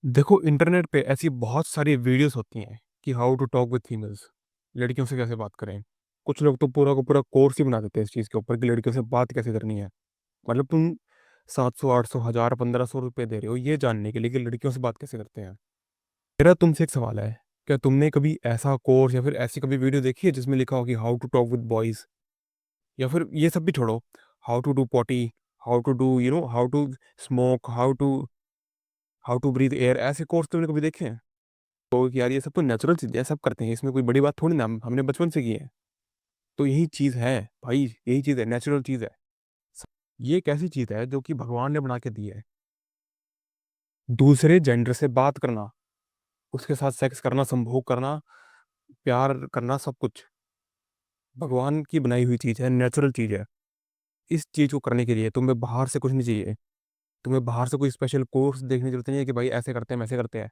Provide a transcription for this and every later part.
देखो, इंटरनेट पे ऐसी बहुत सारी वीडियोस होती हैं कि how to talk with females, लड़कियों से कैसे बात करें। कुछ लोग तो पूरा का पूरा कोर्स ही बना देते हैं इस चीज़ के ऊपर कि लड़कियों से बात कैसे करनी है। मतलब तुम 700 800 1000 1500 रुपये दे रहे हो ये जानने के लिए कि लड़कियों से बात कैसे करते हैं। मेरा तुमसे एक सवाल है, क्या तुमने कभी ऐसा कोर्स या फिर ऐसी कभी वीडियो देखी है जिसमें लिखा हो कि how to talk with boys, या फिर ये सब भी छोड़ो, how to do potty, how to do how to smoke, how to breathe air, ऐसे कोर्स तुमने कभी देखे हैं? तो यार ये सब तो नेचुरल चीज़ है, सब करते हैं, इसमें कोई बड़ी बात थोड़ी ना, हमने बचपन से की है। तो यही चीज़ है भाई, यही चीज़ है, नेचुरल चीज़ है। ये एक ऐसी चीज़ है जो कि भगवान ने बना के दी है। दूसरे जेंडर से बात करना, उसके साथ सेक्स करना, संभोग करना, प्यार करना, सब कुछ भगवान की बनाई हुई चीज़ है, नेचुरल चीज़ है। इस चीज़ को करने के लिए तुम्हें बाहर से कुछ नहीं चाहिए। तुम्हें बाहर से कोई स्पेशल कोर्स देखने की जरूरत नहीं है कि भाई ऐसे करते हैं वैसे करते हैं।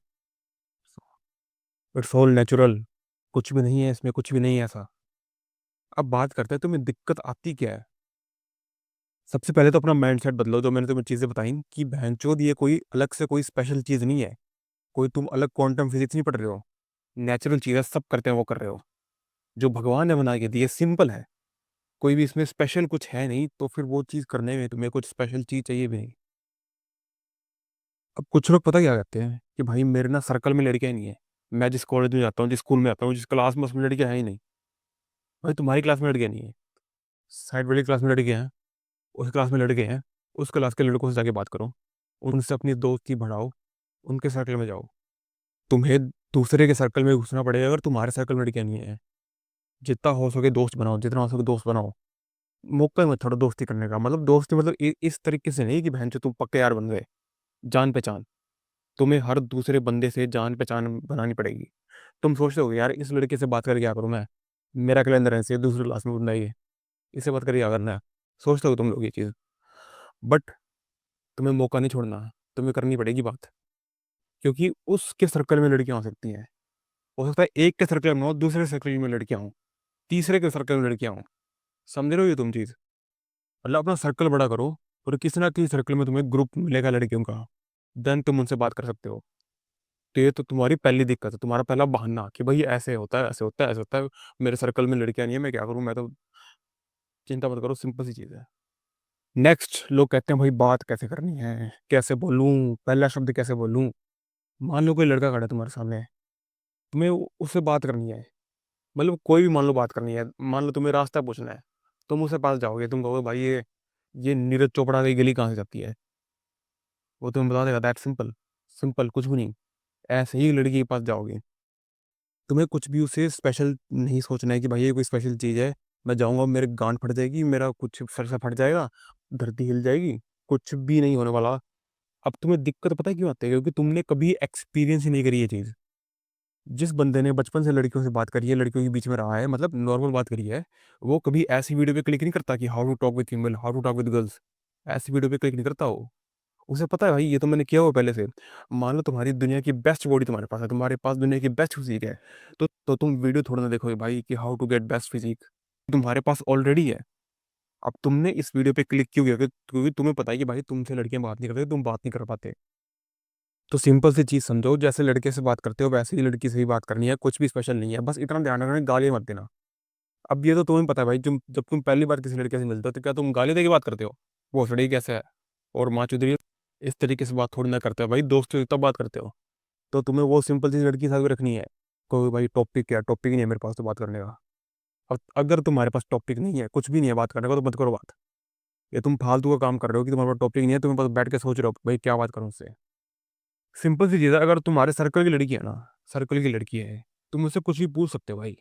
It's all natural. कुछ भी नहीं है इसमें, कुछ भी नहीं है ऐसा। अब बात करते हैं तुम्हें दिक्कत आती क्या है। सबसे पहले तो अपना माइंडसेट बदलो, जो मैंने तुम्हें चीज़ें बताई कि बहनचोद ये कोई अलग से कोई स्पेशल चीज़ नहीं है। कोई तुम अलग क्वांटम फिजिक्स नहीं पढ़ रहे हो। नेचुरल चीज़ है, सब करते हैं वो कर रहे हो। जो भगवान ने बना के दी है सिंपल है। कोई भी इसमें स्पेशल कुछ है नहीं, तो फिर वो चीज़ करने में तुम्हें कुछ स्पेशल चीज़ चाहिए भी नहीं। अब कुछ लोग पता क्या कहते हैं कि भाई मेरे ना सर्कल में लड़कियां नहीं है। मैं जिस कॉलेज में जाता हूँ, जिस स्कूल में आता हूँ, जिस क्लास में, उसमें लड़कियां हैं ही नहीं। भाई तुम्हारी क्लास में लड़कियां नहीं है, साइड वाली क्लास में लड़कियां हैं, उस क्लास में लड़के हैं, उस क्लास के लड़कों से जाके बात करो, उनसे अपनी दोस्ती बढ़ाओ, उनके सर्कल में जाओ। तुम्हें दूसरे के सर्कल में घुसना पड़ेगा अगर तुम्हारे सर्कल में लड़कियां नहीं है। जितना हो सके दोस्त बनाओ, जितना हो सके दोस्त बनाओ। मौका ही मत छोड़ो दोस्ती करने का। मतलब दोस्ती मतलब इस तरीके से नहीं कि बहन जो तुम पक्के यार बन गए। जान पहचान। तुम्हें हर दूसरे बंदे से जान पहचान बनानी पड़ेगी। तुम सोचते हो यार इस लड़के से बात करके क्या करूं मैं, मेरा कैलेंडर ऐसे है, दूसरी क्लास में बंदा ही है, इससे बात करके क्या करना है। सोचते हो तुम लोग ये चीज़, बट तुम्हें मौका नहीं छोड़ना, तुम्हें करनी पड़ेगी बात। क्योंकि उसके सर्कल में लड़कियां हो सकती हैं। हो सकता है एक के सर्कल में हो, दूसरे सर्कल में लड़कियां हो, तीसरे के सर्कल में लड़कियां हो। समझ रहे हो ये तुम चीज़? मतलब अपना सर्कल बड़ा करो, और किसी ना किसी सर्कल में तुम्हें ग्रुप मिलेगा लड़कियों का, देन तुम उनसे बात कर सकते हो। तो ये तो तुम्हारी पहली दिक्कत है, तुम्हारा पहला बहाना कि भाई ऐसे होता है, ऐसे होता है, ऐसे होता है, मेरे सर्कल में लड़कियां नहीं है, मैं क्या करूं, मैं तो। चिंता मत करो, सिंपल सी चीज़ है। नेक्स्ट, लोग कहते हैं भाई बात कैसे करनी है, कैसे बोलूं, पहला शब्द कैसे बोलूं। मान लो कोई लड़का खड़ा है तुम्हारे सामने, तुम्हें उससे बात करनी है। मतलब कोई भी मान लो बात करनी है, मान लो तुम्हें रास्ता पूछना है, तुम उसके पास जाओगे, तुम कहोगे भाई ये नीरज चोपड़ा की गली कहाँ से जाती है। वो तुम्हें बता देगा, दैट सिंपल। सिंपल, कुछ भी नहीं। ऐसे ही लड़की के पास जाओगे, तुम्हें कुछ भी उसे स्पेशल नहीं सोचना है कि भाई ये कोई स्पेशल चीज़ है। मैं जाऊंगा मेरे गांड फट जाएगी, मेरा कुछ सर से फट जाएगा, धरती हिल जाएगी, कुछ भी नहीं होने वाला। अब तुम्हें दिक्कत पता है क्यों आती है? क्योंकि तुमने कभी एक्सपीरियंस ही नहीं करी ये चीज़। जिस बंदे ने बचपन से लड़कियों से बात करी है, लड़कियों के बीच में रहा है, मतलब नॉर्मल बात करी है, वो कभी ऐसी वीडियो पे क्लिक नहीं करता कि how to talk with female, how to talk with girls. ऐसी वीडियो पे क्लिक नहीं करता वो। उसे पता है भाई ये तो मैंने किया हुआ पहले से। मान लो तुम्हारी दुनिया की बेस्ट बॉडी तुम्हारे पास है, तुम्हारे पास दुनिया की बेस्ट फिजिक है, तो तुम वीडियो थोड़ा ना देखोगे भाई कि how to get best physique. तुम्हारे पास ऑलरेडी है। अब तुमने इस वीडियो पे क्लिक क्यों किया? क्योंकि तुम्हें पता है कि भाई तुमसे लड़कियां बात नहीं करते, तुम बात नहीं कर पाते। तो सिंपल सी चीज़ समझो, जैसे लड़के से बात करते हो वैसे ही लड़की से भी बात करनी है, कुछ भी स्पेशल नहीं है। बस इतना ध्यान रखना, गाली मत देना। अब ये तो तुम्हें पता है भाई, तुम जब तुम पहली बार किसी लड़के से मिलते हो तो क्या तुम गाली दे के बात करते हो? वो सड़ी कैसे है और माँ चुदरी, इस तरीके से बात थोड़ी ना करते हो भाई, दोस्त हो तब बात करते हो। तो तुम्हें वो सिंपल सी लड़की के साथ भी रखनी है। कोई भाई टॉपिक, क्या टॉपिक नहीं है मेरे पास तो बात करने का। अब अगर तुम्हारे पास टॉपिक नहीं है, कुछ भी नहीं है बात करने का, तो मत करो बात। ये तुम फालतू का काम कर रहे हो कि तुम्हारे पास टॉपिक नहीं है, तुम्हें पास बैठ के सोच रहे हो भाई क्या बात करूँ उससे। सिंपल सी चीज़ है, अगर तुम्हारे सर्कल की लड़की है ना, सर्कल की लड़की है, तुम उससे कुछ भी पूछ सकते हो भाई।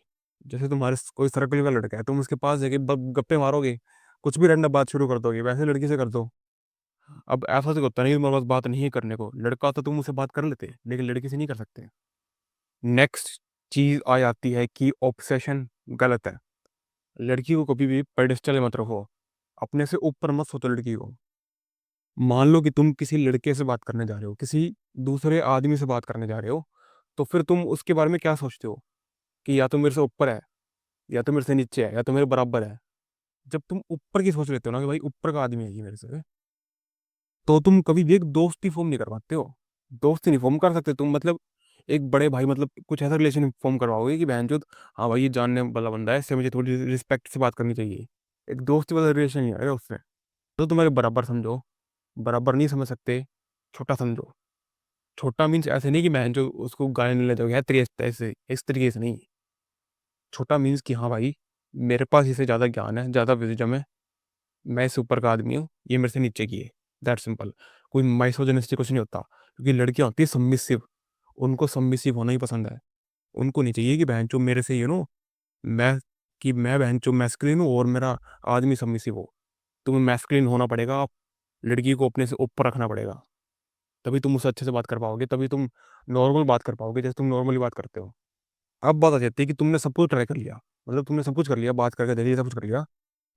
जैसे तुम्हारे कोई सर्कल का लड़का है, तुम उसके पास जाके गप्पे मारोगे, कुछ भी रैंडम बात शुरू कर दोगे, वैसे लड़की से कर दो। अब ऐसा तो होता नहीं तुम्हारे पास बात नहीं है करने को, लड़का तो तुम उससे बात कर लेते, लेकिन लड़की से नहीं कर सकते। नेक्स्ट चीज आ जाती है कि ऑब्सेशन गलत है। लड़की को कभी भी पेडिस्टल मत रखो, अपने से ऊपर मत सोचो लड़की को। मान लो कि तुम किसी लड़के से बात करने जा रहे हो, किसी दूसरे आदमी से बात करने जा रहे हो, तो फिर तुम उसके बारे में क्या सोचते हो कि या तो मेरे से ऊपर है, या तो मेरे से नीचे है, या तो मेरे बराबर है। जब तुम ऊपर की सोच लेते हो ना कि भाई ऊपर का आदमी है ये मेरे से, तो तुम कभी भी एक दोस्ती फॉर्म नहीं कर पाते हो। दोस्ती नहीं फॉर्म कर सकते तुम, मतलब एक बड़े भाई मतलब कुछ ऐसा रिलेशन फॉर्म करवाओगे कि बहन चोद, हाँ भाई ये जानने वाला बंदा है, इससे मुझे थोड़ी रिस्पेक्ट से बात करनी चाहिए। एक दोस्ती वाला रिलेशन नहीं है उससे। तो तुम्हारे बराबर समझो, बराबर नहीं समझ सकते, छोटा समझो। छोटा मीन्स ऐसे नहीं कि बहन जो उसको गाली नहीं लेते हो है तेरी, ऐसे इस तरीके से नहीं। छोटा मीन्स कि हाँ भाई, मेरे पास इससे ज़्यादा ज्ञान है, ज़्यादा विजडम है, मैं इससे ऊपर का आदमी हूँ, ये मेरे से नीचे की है। That simple. कोई माइसोजेनिस्टिक कुछ नहीं होता, क्योंकि लड़कियां होती है सबमिसिव, उनको सबमिसिव होना ही पसंद है। उनको नहीं चाहिए कि बहन चो मेरे से मैं कि मैं बहन चो मैस्कुलिन हूँ और मेरा आदमी सबमिसिव हो। तुम्हें मैस्कुलिन होना पड़ेगा, आप लड़की को अपने से ऊपर रखना पड़ेगा, तभी तुम उससे अच्छे से बात कर पाओगे, तभी तुम नॉर्मल बात कर पाओगे जैसे तुम नॉर्मली बात करते हो। अब बात आ जाती है कि तुमने सब कुछ ट्राई कर लिया, मतलब तुमने सब कुछ कर लिया, बात करके देखिए सब कुछ कर लिया,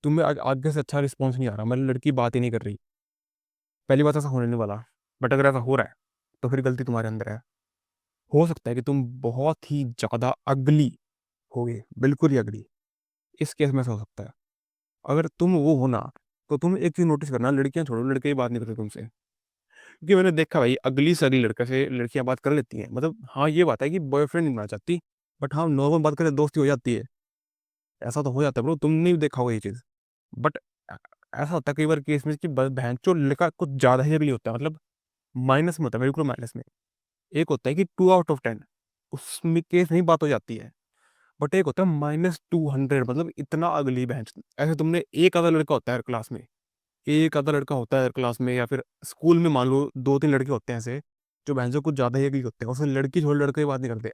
तुम्हें आगे से अच्छा रिस्पॉन्स नहीं आ रहा, मतलब लड़की बात ही नहीं कर रही। पहली बात ऐसा होने नहीं वाला, बट अगर ऐसा हो रहा है तो फिर गलती तुम्हारे अंदर है। हो सकता है कि तुम बहुत ही ज्यादा अगली होगे, बिल्कुल ही अगली। इस केस में ऐसा हो सकता है। अगर तुम वो हो ना, तो तुम एक चीज नोटिस करना, लड़कियां छोड़ो, लड़के ही बात नहीं करते तुमसे। क्योंकि मैंने देखा भाई, अगली से अगली लड़के से लड़कियां बात कर लेती हैं, मतलब हाँ ये बात है कि बॉयफ्रेंड नहीं बनना चाहती, बट हाँ नॉर्मल बात करें दोस्ती हो जाती है। ऐसा तो हो जाता है ब्रो, तुमने भी देखा होगा ये चीज। बट ऐसा होता है कई बार केस में कि बहन चो लड़का कुछ ज्यादा ही अगली होता है, मतलब माइनस में होता है, बिल्कुल माइनस में। एक होता है कि 2 आउट ऑफ 10, उसमें केस नहीं बात हो जाती है। बट एक होता है -200, मतलब इतना अगली बहन। ऐसे तुमने एक आधा लड़का होता है हर क्लास में, एक आधा लड़का होता है हर क्लास में, या फिर स्कूल में मान लो 2-3 लड़के होते हैं ऐसे, जो बहन से कुछ ज्यादा ही अगली होते हैं, उसमें लड़की छोड़ लड़के की बात नहीं करते,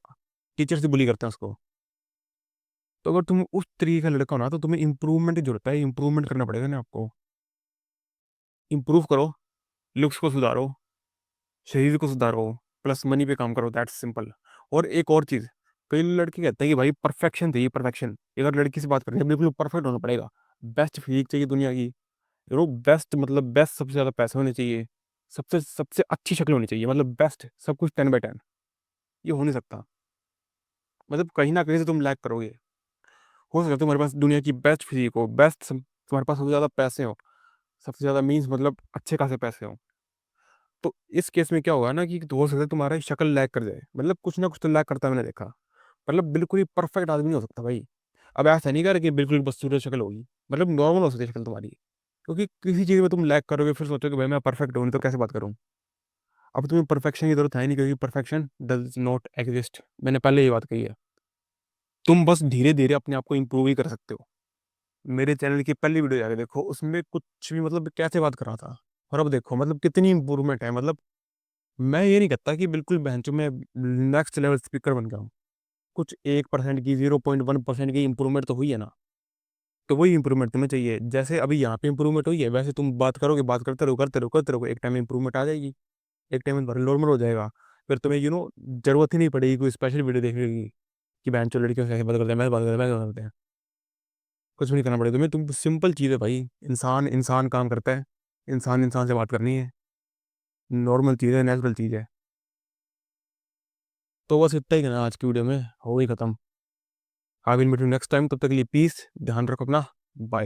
टीचर से बुली करते हैं उसको। तो अगर तुम उस तरीके का लड़का हो ना, तो तुम्हें इंप्रूवमेंट की जरूरत है, इंप्रूवमेंट करना पड़ेगा ना आपको। इंप्रूव करो, लुक्स को सुधारो, शरीर को सुधारो, प्लस मनी पे काम करो, दैट्स सिंपल। और एक और चीज, कई लड़के कहते हैं कि भाई परफेक्शन चाहिए, परफेक्शन। अगर लड़की से बात करेंगे बिल्कुल परफेक्ट होना पड़ेगा, बेस्ट फिजिक चाहिए दुनिया की, बेस्ट मतलब बेस्ट, सबसे ज्यादा पैसे होने चाहिए, सबसे सबसे अच्छी शक्ल होनी चाहिए, मतलब बेस्ट सब कुछ 10/10। ये हो नहीं सकता, मतलब कहीं ना कहीं से तुम लैग करोगे। हो सकता है तुम्हारे पास दुनिया की बेस्ट फिजिक हो, तुम्हारे पास सबसे ज्यादा पैसे हो, सबसे ज्यादा मीन्स मतलब अच्छे खासे पैसे हो। तो इस केस में क्या होगा ना कि हो सकता है तुम्हारा शक्ल लैग कर जाए, मतलब कुछ ना कुछ तो लैग करता है, मैंने देखा। मतलब बिल्कुल ही परफेक्ट आदमी नहीं हो सकता भाई। अब ऐसा नहीं कर कि बिल्कुल बदसूरत शक्ल होगी, मतलब नॉर्मल हो सकती है शक्ल तुम्हारी। क्योंकि किसी चीज़ में तुम लैग करोगे, फिर सोचोगे भाई मैं परफेक्ट हूँ, नहीं तो कैसे बात करूँ। अब तुम्हें परफेक्शन की जरूरत है नहीं, क्योंकि परफेक्शन डज नॉट एग्जिस्ट, मैंने पहले ये बात कही है। तुम बस धीरे धीरे अपने आप को इंप्रूव ही कर सकते हो। मेरे चैनल की पहली वीडियो जाके देखो, उसमें कुछ भी मतलब कैसे बात कर रहा था, और अब देखो मतलब कितनी इंप्रूवमेंट है। मतलब मैं ये नहीं कहता कि बिल्कुल बहनचो मैं नेक्स्ट लेवल स्पीकर बन गया हूँ। कुछ 1% की, 0.1% की इंप्रूवमेंट तो हुई है ना। तो वही इंप्रूवमेंट तुम्हें चाहिए, जैसे अभी यहाँ पे इंप्रूवमेंट हुई है, वैसे तुम बात करोगे, बात करते रहो, करते रहो, करते रहो, एक टाइम इंप्रूवमेंट आ जाएगी। एक टाइम नॉर्मल हो जाएगा। फिर तुम्हें जरूरत ही नहीं पड़ेगी कोई स्पेशल वीडियो देखने की कि बहन चो लड़कियों से कैसे बात करते हैं, मैं बात करते हैं, मैं करते हैं। कुछ भी नहीं करना पड़ेगा तुम्हें, तुम सिंपल चीज़ है भाई, इंसान इंसान काम करता है, इंसान इंसान से बात करनी है, नॉर्मल चीज़ है, नेचुरल चीज़ है। तो बस इतना ही कहना आज की वीडियो में, हो गई खत्म। I will meet you next time, तब तक के लिए पीस, ध्यान रखो अपना, बाय।